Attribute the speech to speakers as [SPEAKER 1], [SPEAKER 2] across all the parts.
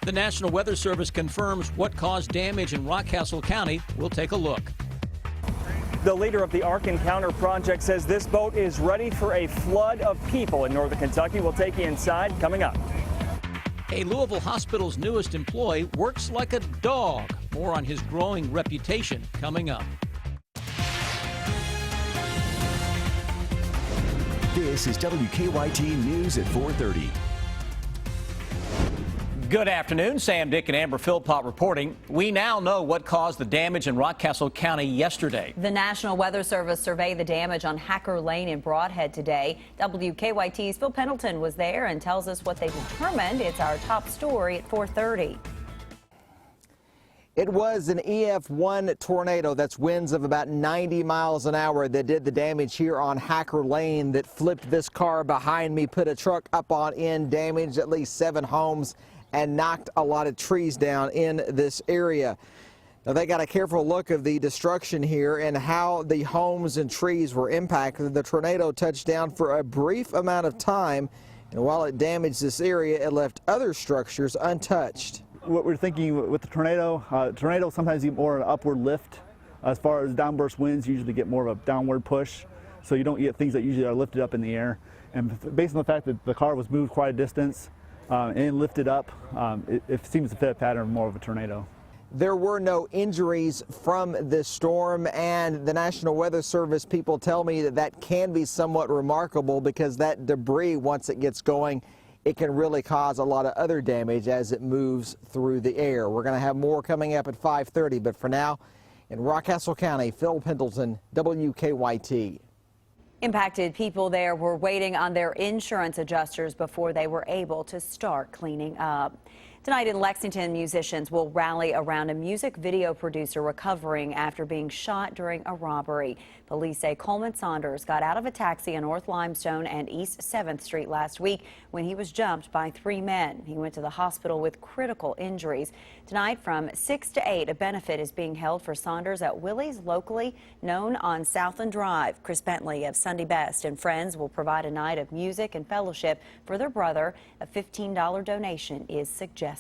[SPEAKER 1] The National Weather Service confirms what caused damage in Rockcastle County. We'll take a look.
[SPEAKER 2] The leader of the Ark Encounter project says this boat is ready for a flood of people in northern Kentucky. We'll take you inside coming up.
[SPEAKER 1] A Louisville hospital's newest employee works like a dog. More on his growing reputation coming up.
[SPEAKER 3] This is WKYT News at 4:30.
[SPEAKER 1] Good afternoon. Sam, Dick, and Amber Philpott reporting. We now know what caused the damage in Rockcastle County yesterday.
[SPEAKER 4] The National Weather Service surveyed the damage on Hacker Lane in Broadhead today. WKYT's Phil Pendleton was there and tells us what they determined. It's our top story at 4:30.
[SPEAKER 5] It was an EF1 tornado, that's winds of about 90 miles an hour, that did the damage here on Hacker Lane, that flipped this car behind me, put a truck up on end, damaged at least 7 homes, and knocked a lot of trees down in this area. Now, they got a careful look of the destruction here and how the homes and trees were impacted. The tornado touched down for a brief amount of time, and while it damaged this area, it left other structures untouched.
[SPEAKER 6] What we're thinking with the tornado sometimes you get more of an upward lift. As far as downburst winds, you usually get more of a downward push, so you don't get things that usually are lifted up in the air. And based on the fact that the car was moved quite a distance and lifted up, it seems to fit a pattern more of a tornado.
[SPEAKER 5] There were no injuries from this storm, and the National Weather Service people tell me that that can be somewhat remarkable because that debris, once it gets going, it can really cause a lot of other damage as it moves through the air. We're going to have more coming up at 5:30, but for now, in Rockcastle County, Phil Pendleton, WKYT.
[SPEAKER 4] Impacted people there were waiting on their insurance adjusters before they were able to start cleaning up. Tonight in Lexington, musicians will rally around a music video producer recovering after being shot during a robbery. Police say Coleman Saunders got out of a taxi on North Limestone and East 7th Street last week when he was jumped by 3 men. He went to the hospital with critical injuries. Tonight from 6 to 8, a benefit is being held for Saunders at Willie's, locally known on Southland Drive. Chris Bentley of Sunday Best and Friends will provide a night of music and fellowship for their brother. A $15 donation is suggested.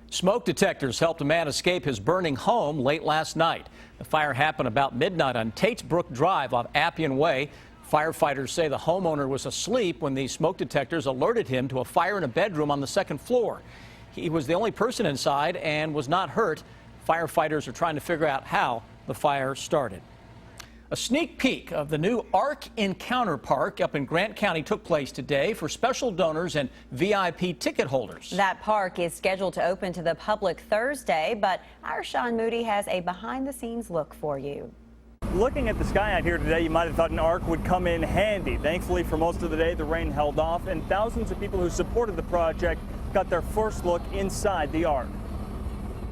[SPEAKER 1] Smoke detectors helped a man escape his burning home late last night. The fire happened about midnight on Tatesbrook Drive off Appian Way. Firefighters say the homeowner was asleep when the smoke detectors alerted him to a fire in a bedroom on the 2nd floor. He was the only person inside and was not hurt. Firefighters are trying to figure out how the fire started. A sneak peek of the new Ark Encounter Park up in Grant County took place today for special donors and VIP ticket holders.
[SPEAKER 4] That park is scheduled to open to the public Thursday, but our Sean Moody has a behind-the-scenes look for you.
[SPEAKER 2] Looking at the sky out here today, you might have thought an Ark would come in handy. Thankfully, for most of the day, the rain held off, and thousands of people who supported the project got their first look inside the Ark.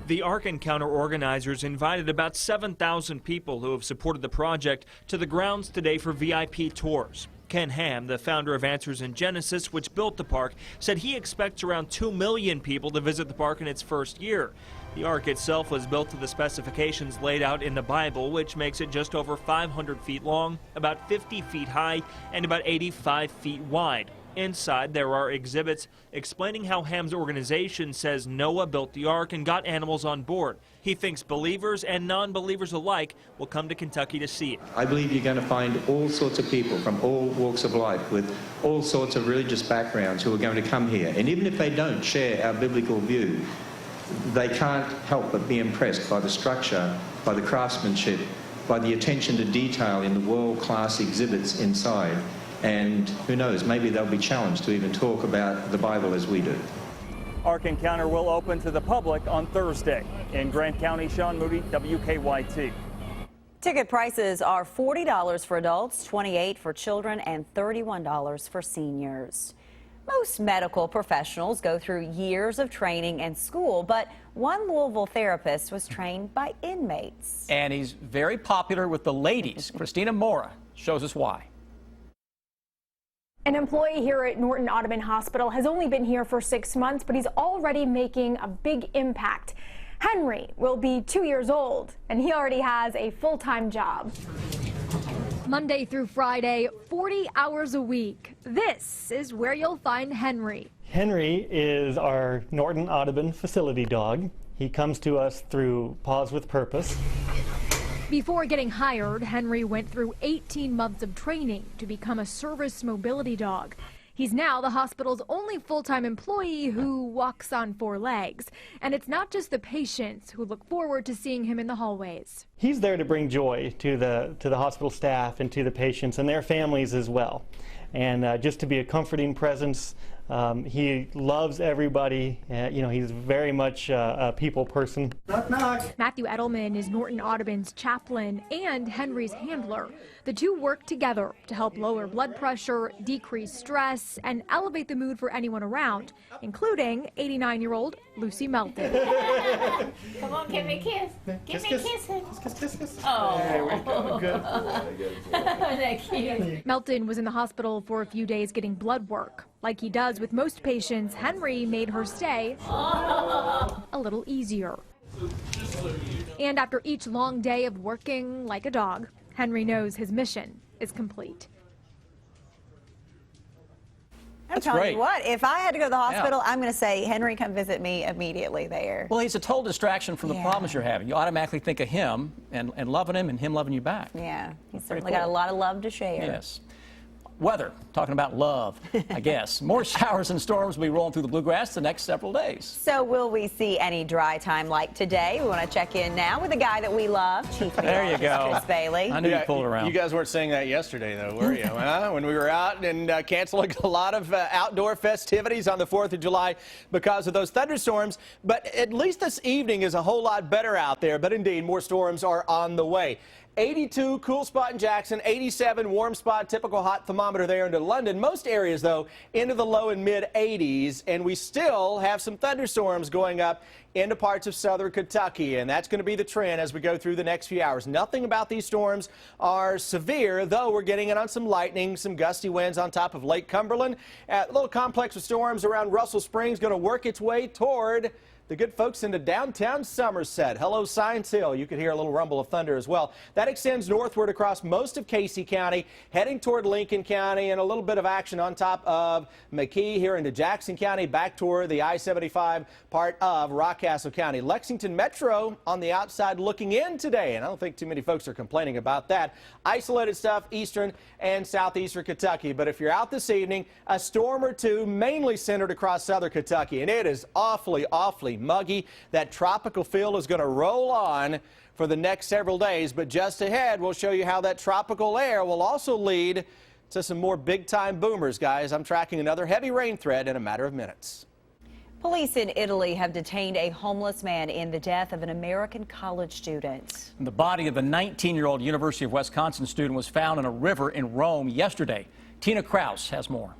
[SPEAKER 7] The Ark Encounter organizers invited about 7,000 people who have supported the project to the grounds today for VIP tours. Ken Ham, the founder of Answers in Genesis, which built the park, said he expects around 2 million people to visit the park in its first year. The Ark itself was built to the specifications laid out in the Bible, which makes it just over 500 feet long, about 50 feet high, and about 85 feet wide. Inside, there are exhibits explaining how Ham's organization says Noah built the Ark and got animals on board. He thinks believers and non-believers alike will come to Kentucky to see it.
[SPEAKER 8] I believe you're going to find all sorts of people from all walks of life with all sorts of religious backgrounds who are going to come here. And even if they don't share our biblical view, they can't help but be impressed by the structure, by the craftsmanship, by the attention to detail in the world-class exhibits inside. And who knows, maybe they'll be challenged to even talk about the Bible as we do.
[SPEAKER 2] Ark Encounter will open to the public on Thursday. In Grant County, Sean Moody, WKYT.
[SPEAKER 4] Ticket prices are $40 for adults, $28 for children, and $31 for seniors. Most medical professionals go through years of training and school, but one Louisville therapist was trained by inmates.
[SPEAKER 1] And he's very popular with the ladies. Christina Mora shows us why.
[SPEAKER 9] An employee here at Norton Ottoman Hospital has only been here for 6 months, but he's already making a big impact. Henry will be 2 years old, and he already has a full-time job.
[SPEAKER 10] Monday through Friday, 40 hours a week. This is where you'll find Henry. Henry is our Norton Audubon facility dog. He comes to us through Paws with Purpose.
[SPEAKER 11] Before getting hired, Henry went through 18 months of training to become a service mobility dog. He's now the hospital's only full-time employee who walks on 4 legs. And it's not just the patients who look forward to seeing him in the hallways.
[SPEAKER 10] He's there to bring joy to the hospital staff and to the patients and their families as well. And just to be a comforting presence. He loves everybody. He's very much a people person.
[SPEAKER 6] Knock, knock.
[SPEAKER 11] Matthew Edelman is Norton Audubon's chaplain and Henry's handler. The two work together to help lower blood pressure, decrease stress, and elevate the mood for anyone around, including 89-year-old Lucy Melton.
[SPEAKER 12] Come on, give me a kiss. Give me a kiss.
[SPEAKER 6] Kiss.
[SPEAKER 12] Oh.
[SPEAKER 6] There we go. Good.
[SPEAKER 11] Melton was in the hospital for a few days getting blood work. Like he does with most patients, Henry made her stay a little easier. And after each long day of working like a dog, Henry knows his mission is complete.
[SPEAKER 4] I'm telling you what, if I had to go to the hospital, I'm going to say, Henry, come visit me immediately there.
[SPEAKER 1] Well, he's a total distraction from the problems you're having. You automatically think of him and loving him and him loving you back.
[SPEAKER 4] Yeah, he's certainly got a lot of love to share.
[SPEAKER 1] Yes. Weather, talking about love, I guess. More showers and storms will be rolling through the bluegrass the next several days.
[SPEAKER 4] So will we see any dry time like today? We want to check in now with a guy that we love, Chief Meteorologist Chris Bailey.
[SPEAKER 1] I knew you pulled around.
[SPEAKER 13] You guys weren't saying that yesterday, though, were you? When we were out and canceling a lot of outdoor festivities on the 4th of July because of those thunderstorms. But at least this evening is a whole lot better out there. But indeed, more storms are on the way. 82, cool spot in Jackson, 87, warm spot, typical hot thermometer there into London. Most areas, though, into the low and mid 80s, and we still have some thunderstorms going up into parts of southern Kentucky, and that's going to be the trend as we go through the next few hours. Nothing about these storms are severe, though we're getting in on some lightning, some gusty winds on top of Lake Cumberland. A little complex of storms around Russell Springs going to work its way toward the good folks into downtown Somerset. Hello, Science Hill. You could hear a little rumble of thunder as well. That extends northward across most of Casey County, heading toward Lincoln County, and a little bit of action on top of McKee here into Jackson County, back toward the I-75 part of Rockcastle County. Lexington Metro on the outside looking in today, and I don't think too many folks are complaining about that. Isolated stuff eastern and southeastern Kentucky, but if you're out this evening, a storm or two mainly centered across southern Kentucky, and it is awfully muggy. That tropical feel is going to roll on for the next several days, but just ahead we'll show you how that tropical air will also lead to some more big-time boomers, guys. I'm tracking another heavy rain threat in a matter of minutes.
[SPEAKER 4] Police in Italy have detained a homeless man in the death of an American college student.
[SPEAKER 1] The body of the 19-year-old University of Wisconsin student was found in a river in Rome yesterday. Tina Kraus has more.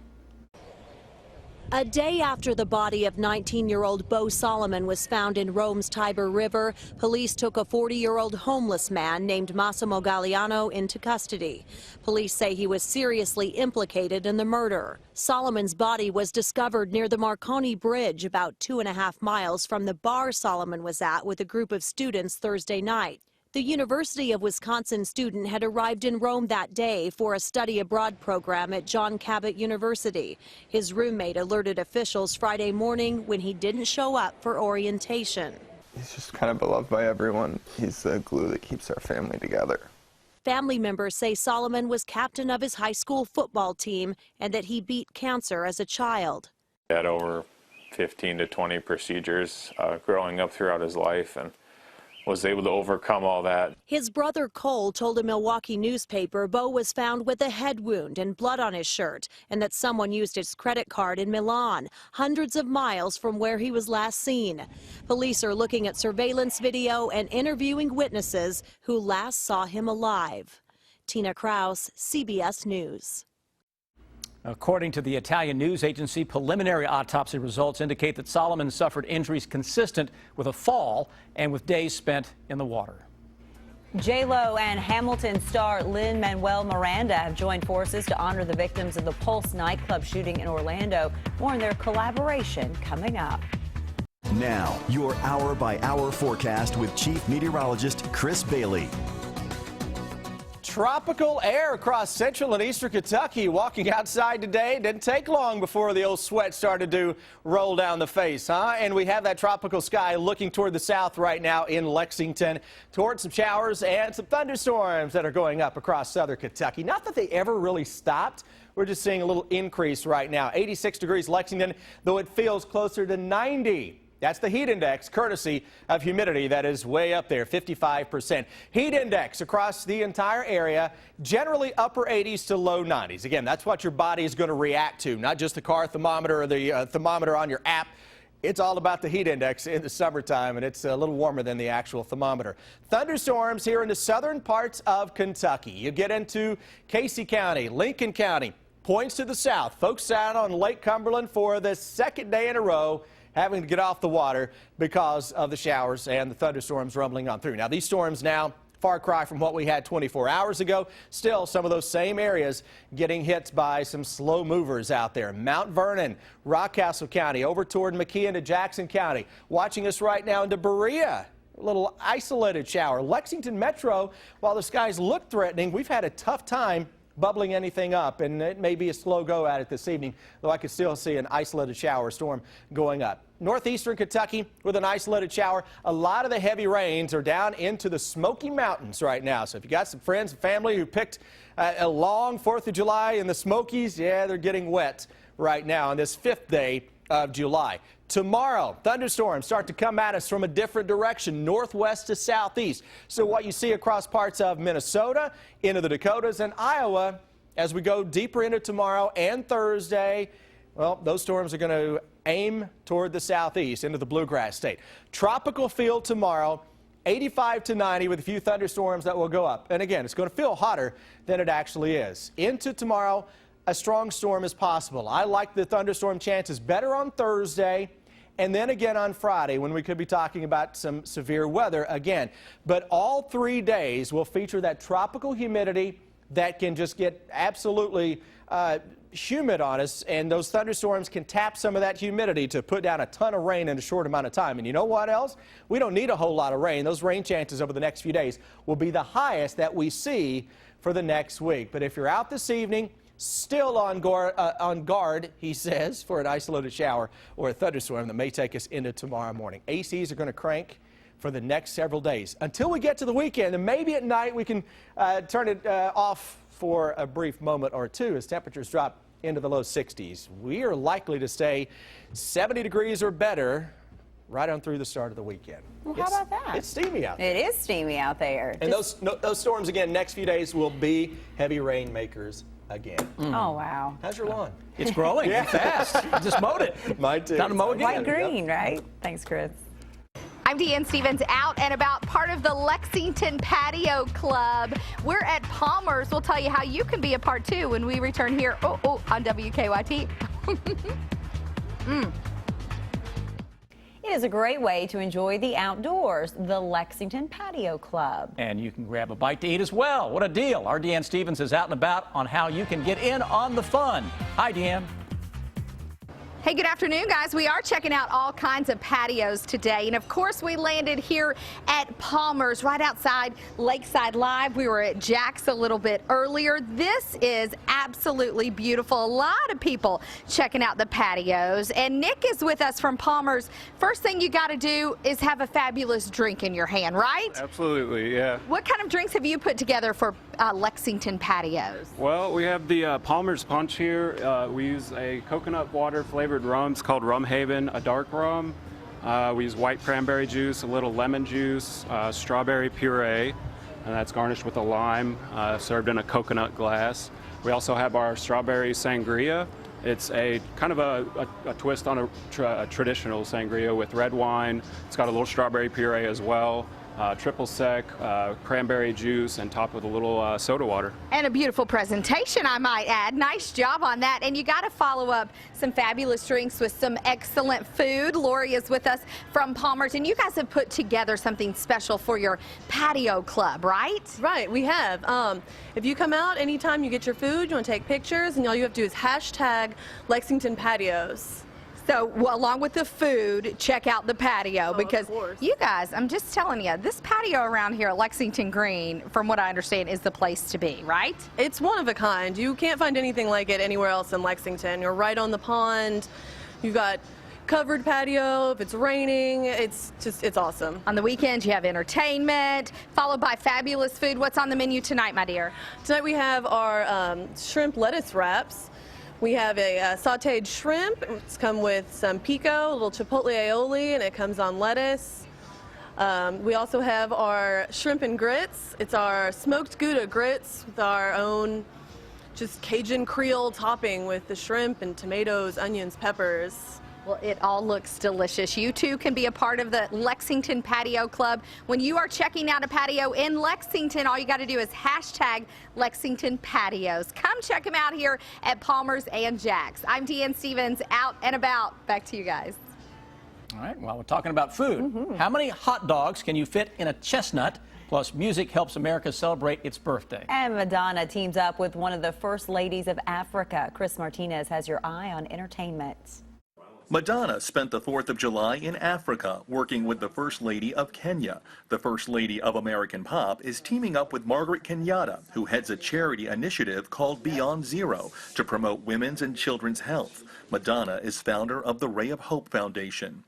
[SPEAKER 14] A day after the body of 19-year-old Bo Solomon was found in Rome's Tiber River, police took a 40-year-old homeless man named Massimo Galliano into custody. Police say he was seriously implicated in the murder. Solomon's body was discovered near the Marconi Bridge, about 2.5 miles from the bar Solomon was at with a group of students Thursday night. The University of Wisconsin student had arrived in Rome that day for a study abroad program at John Cabot University. His roommate alerted officials Friday morning when he didn't show up for orientation.
[SPEAKER 15] He's just kind of beloved by everyone. He's the glue that keeps our family together.
[SPEAKER 14] Family members say Solomon was captain of his high school football team and that he beat cancer as a child.
[SPEAKER 16] He had over 15 to 20 procedures growing up throughout his life, and was able to overcome all that.
[SPEAKER 14] His brother Cole told a Milwaukee newspaper Bo was found with a head wound and blood on his shirt, and that someone used his credit card in Milan, hundreds of miles from where he was last seen. Police are looking at surveillance video and interviewing witnesses who last saw him alive. Tina Kraus, CBS News.
[SPEAKER 1] According to the Italian news agency, preliminary autopsy results indicate that Solomon suffered injuries consistent with a fall and with days spent in the water.
[SPEAKER 4] J-Lo and Hamilton star Lin-Manuel Miranda have joined forces to honor the victims of the Pulse nightclub shooting in Orlando. More on their collaboration coming up.
[SPEAKER 3] Now, your hour-by-hour forecast with Chief Meteorologist Chris Bailey.
[SPEAKER 13] tropical air across central and eastern Kentucky. Walking outside today didn't take long before the old sweat started to roll down the face, huh? And we have that tropical sky looking toward the south right now in Lexington, toward some showers and some thunderstorms that are going up across southern Kentucky. Not that they ever really stopped. We're just seeing a little increase right now. 86 degrees Lexington, though it feels closer to 90. That's the heat index, courtesy of humidity that is way up there, 55%. Heat index across the entire area, generally upper 80s to low 90s. Again, that's what your body is going to react to, not just the car thermometer or the thermometer on your app. It's all about the heat index in the summertime, and it's a little warmer than the actual thermometer. Thunderstorms here in the southern parts of Kentucky. You get into Casey County, Lincoln County, points to the south. Folks out on Lake Cumberland for the second day in a row having to get off the water because of the showers and the thunderstorms rumbling on through. Now, these storms now, far cry from what we had 24 hours ago. Still, some of those same areas getting hit by some slow movers out there. Mount Vernon, Rockcastle County, over toward McKeon to Jackson County. Watching us right now into Berea. A little isolated shower. Lexington Metro, while the skies look threatening, we've had a tough time bubbling anything up, and it may be a slow go at it this evening, though I could still see an isolated shower storm going up. Northeastern Kentucky with an isolated shower. A lot of the heavy rains are down into the Smoky Mountains right now. So if you got some friends and family who picked a long 4th of July in the Smokies, yeah, they're getting wet right now on this 5th day of July. Tomorrow, thunderstorms start to come at us from a different direction, northwest to southeast. So what you see across parts of Minnesota, into the Dakotas and Iowa, as we go deeper into tomorrow and Thursday, well, those storms are going to aim toward the southeast into the bluegrass state. Tropical feel tomorrow, 85 to 90 with a few thunderstorms that will go up. And again, it's going to feel hotter than it actually is. Into tomorrow, a strong storm is possible. I like the thunderstorm chances better on Thursday and then again on Friday when we could be talking about some severe weather again. But all 3 days will feature that tropical humidity that can just get absolutely humid on us, and those thunderstorms can tap some of that humidity to put down a ton of rain in a short amount of time. And you know what else? We don't need a whole lot of rain. Those rain chances over the next few days will be the highest that we see for the next week. But if you're out this evening, still on guard, he says, for an isolated shower or a thunderstorm that may take us into tomorrow morning. ACs are going to crank for the next several days until we get to the weekend, and maybe at night we can turn it off for a brief moment or two as temperatures drop into the low 60s. We are likely to stay 70 degrees or better right on through the start of the weekend.
[SPEAKER 4] Well, how about that?
[SPEAKER 13] It's steamy out there.
[SPEAKER 4] It is steamy out there.
[SPEAKER 13] And those storms, again, next few days will be heavy rain makers again.
[SPEAKER 4] Oh, wow.
[SPEAKER 13] How's your lawn?
[SPEAKER 1] It's growing fast. I just mowed it.
[SPEAKER 13] Mine too.
[SPEAKER 1] Time to mow again.
[SPEAKER 4] White green, right? Thanks, Chris.
[SPEAKER 12] I'm Deanne Stevens, out and about, part of the Lexington Patio Club. We're at Palmer's. We'll tell you how you can be a part too when we return here on WKYT.
[SPEAKER 4] It is a great way to enjoy the outdoors, the Lexington Patio Club.
[SPEAKER 1] And you can grab a bite to eat as well. What a deal. Our Deanne Stevens is out and about on how you can get in on the fun. Hi, Deanne.
[SPEAKER 12] Hey, good afternoon, guys. We are checking out all kinds of patios today. And of course, we landed here at Palmer's right outside Lakeside Live. We were at Jack's a little bit earlier. This is absolutely beautiful. A lot of people checking out the patios. And Nick is with us from Palmer's. First thing you got to do is have a fabulous drink in your hand, right?
[SPEAKER 17] Absolutely, yeah.
[SPEAKER 12] What kind of drinks have you put together for Lexington patios?
[SPEAKER 17] Well, we have the Palmer's Punch here. We use a coconut water flavored rum. It's called Rum Haven, a dark rum. We use white cranberry juice, a little lemon juice, strawberry puree, and that's garnished with a lime, served in a coconut glass. We also have our strawberry sangria. It's a kind of a twist on a traditional sangria with red wine. It's got a little strawberry puree as well. Triple sec, cranberry juice, and topped with a little soda water.
[SPEAKER 12] And a beautiful presentation, I might add. Nice job on that. And you got to follow up some fabulous drinks with some excellent food. Lori is with us from Palmer's, and you guys have put together something special for your patio club, right?
[SPEAKER 18] Right, we have. If you come out anytime you get your food, you want to take pictures, and all you have to do is hashtag Lexington Patios.
[SPEAKER 12] So along with the food, check out the patio because you guys, I'm just telling you, this patio around here at Lexington Green, from what I understand, is the place to be, right?
[SPEAKER 18] It's one of a kind. You can't find anything like it anywhere else in Lexington. You're right on the pond. You've got covered patio. If it's raining, it's awesome.
[SPEAKER 12] On the weekends, you have entertainment, followed by fabulous food. What's on the menu tonight, my dear?
[SPEAKER 18] Tonight we have our shrimp lettuce wraps. We have a sauteed shrimp. It's come with some pico, a little chipotle aioli, and it comes on lettuce. We also have our shrimp and grits. It's our smoked Gouda grits with our own just Cajun Creole topping with the shrimp and tomatoes, onions, peppers.
[SPEAKER 12] Well, it all looks delicious. You too can be a part of the Lexington Patio Club. When you are checking out a patio in Lexington, all you got to do is hashtag Lexington Patios. Come check them out here at Palmer's and Jack's. I'm Deanne Stevens, out and about. Back to you guys.
[SPEAKER 1] All right, well, we're talking about food. How many hot dogs can you fit in a chestnut? Plus, music helps America celebrate its birthday.
[SPEAKER 4] And Madonna teams up with one of the first ladies of Africa. Chris Martinez has your eye on entertainment.
[SPEAKER 19] Madonna spent the 4th of July in Africa working with the First Lady of Kenya. The First Lady of American Pop is teaming up with Margaret Kenyatta, who heads a charity initiative called Beyond Zero to promote women's and children's health. Madonna is founder of the Ray of Hope Foundation.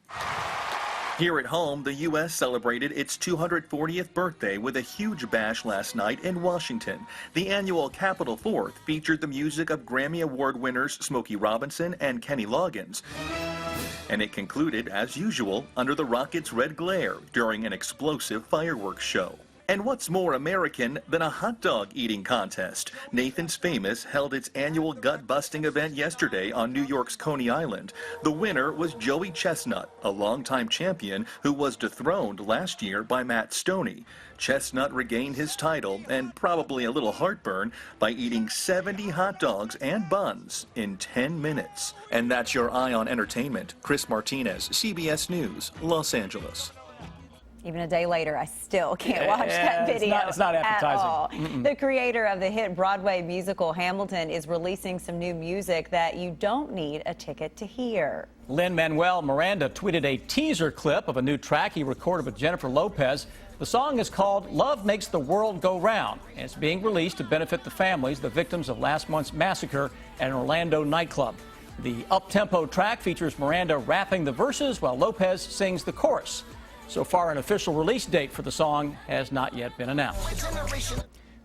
[SPEAKER 19] Here at home, the U.S. celebrated its 240th birthday with a huge bash last night in Washington. The annual Capitol 4th featured the music of Grammy Award winners Smokey Robinson and Kenny Loggins. And it concluded, as usual, under the rocket's red glare during an explosive fireworks show. And what's more American than a hot dog eating contest? Nathan's Famous held its annual gut-busting event yesterday on New York's Coney Island. The winner was Joey Chestnut, a longtime champion who was dethroned last year by Matt Stoney. Chestnut regained his title, and probably a little heartburn, by eating 70 hot dogs and buns in 10 minutes. And that's your eye on entertainment. Chris Martinez, CBS News, Los Angeles.
[SPEAKER 4] Even a day later, I still can't watch that video.
[SPEAKER 1] It's not appetizing.
[SPEAKER 4] At all. The creator of the hit Broadway musical Hamilton is releasing some new music that you don't need a ticket to hear.
[SPEAKER 1] Lin-Manuel Miranda tweeted a teaser clip of a new track he recorded with Jennifer Lopez. The song is called Love Makes the World Go Round, and it's being released to benefit the families, the victims of last month's massacre at an Orlando nightclub. The up-tempo track features Miranda rapping the verses while Lopez sings the chorus. So far, an official release date for the song has not yet been announced.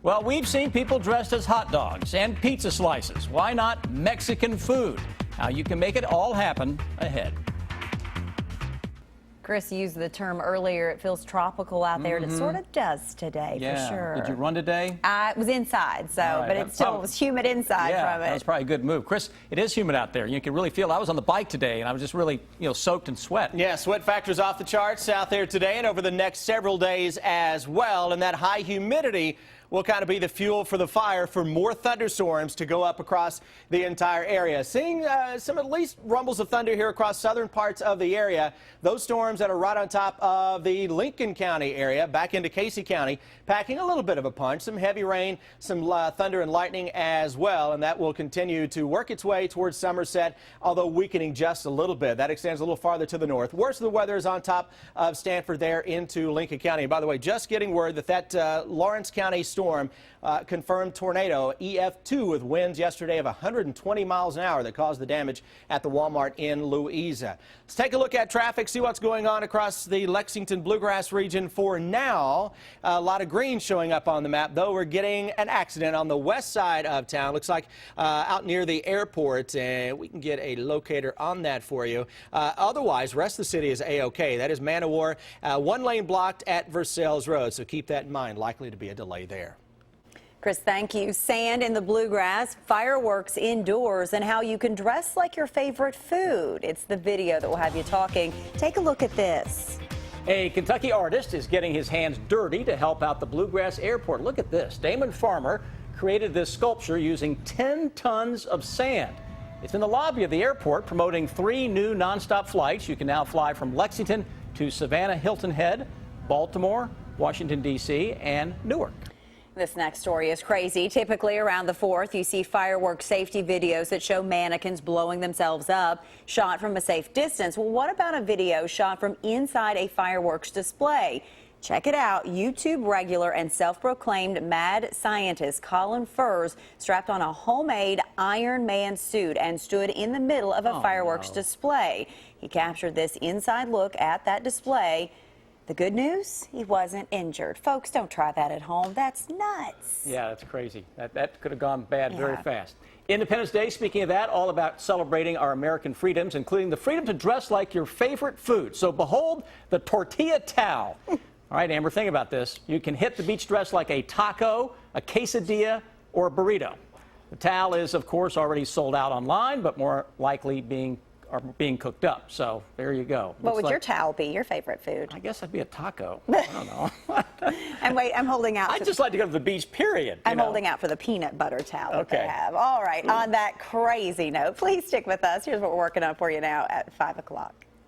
[SPEAKER 1] Well, we've seen people dressed as hot dogs and pizza slices. Why not Mexican food? How you can make it all happen ahead.
[SPEAKER 4] Chris used the term earlier, it feels tropical out there, and it sort of does today, for sure.
[SPEAKER 1] Did you run today?
[SPEAKER 4] It was inside, so, but it still was humid inside from it.
[SPEAKER 1] That was probably a good move. Chris, it is humid out there. You can really feel, I was on the bike today, and I was just really, soaked in sweat.
[SPEAKER 13] Yeah, sweat factor's off the charts out there today and over the next several days as well, and that high humidity will kind of be the fuel for the fire for more thunderstorms to go up across the entire area. Seeing some at least rumbles of thunder here across southern parts of the area. Those storms that are right on top of the Lincoln County area, back into Casey County, packing a little bit of a punch. Some heavy rain, some thunder and lightning as well, and that will continue to work its way towards Somerset, although weakening just a little bit. That extends a little farther to the north. Worst of the weather is on top of Stanford there into Lincoln County. And by the way, just getting word that Lawrence County storm confirmed tornado EF2 with winds yesterday of 120 miles an hour that caused the damage at the Walmart in Louisa. Let's take a look at traffic, see what's going on across the Lexington Bluegrass region for now. A lot of green showing up on the map, though we're getting an accident on the west side of town. Looks like out near the airport, and we can get a locator on that for you. Otherwise, rest of the city is A-OK. That is Man-O-War, one lane blocked at Versailles Road, so keep that in mind. Likely to be a delay there.
[SPEAKER 4] Chris, thank you. Sand in the bluegrass, fireworks indoors, and how you can dress like your favorite food. It's the video that will have you talking. Take a look at this.
[SPEAKER 1] A Kentucky artist is getting his hands dirty to help out the Bluegrass Airport. Look at this. Damon Farmer created this sculpture using 10 tons of sand. It's in the lobby of the airport, promoting 3 new nonstop flights. You can now fly from Lexington to Savannah, Hilton Head, Baltimore, Washington, D.C., and Newark.
[SPEAKER 4] This next story is crazy. Typically around the 4th, you see fireworks safety videos that show mannequins blowing themselves up, shot from a safe distance. Well, what about a video shot from inside a fireworks display? Check it out. YouTube regular and self-proclaimed mad scientist Colin Furze strapped on a homemade Iron Man suit and stood in the middle of a fireworks display. He captured this inside look at that display. The good news, he wasn't injured. Folks, don't try that at home. That's nuts.
[SPEAKER 1] Yeah, that's crazy. That could have gone bad very fast. Independence Day, speaking of that, all about celebrating our American freedoms, including the freedom to dress like your favorite food. So behold the tortilla towel. All right, Amber, think about this. You can hit the beach dress like a taco, a quesadilla, or a burrito. The towel is, of course, already sold out online, but more likely being cooked up. So there you go.
[SPEAKER 4] What would your towel be, your favorite food?
[SPEAKER 1] I guess that'd be a taco. I don't know.
[SPEAKER 4] And wait, I'm holding out.
[SPEAKER 1] I'd just like to go to the beach, period.
[SPEAKER 4] I'm holding out for the peanut butter towel that they have. All right, on that crazy note, please stick with us. Here's what we're working on for you now at 5 o'clock.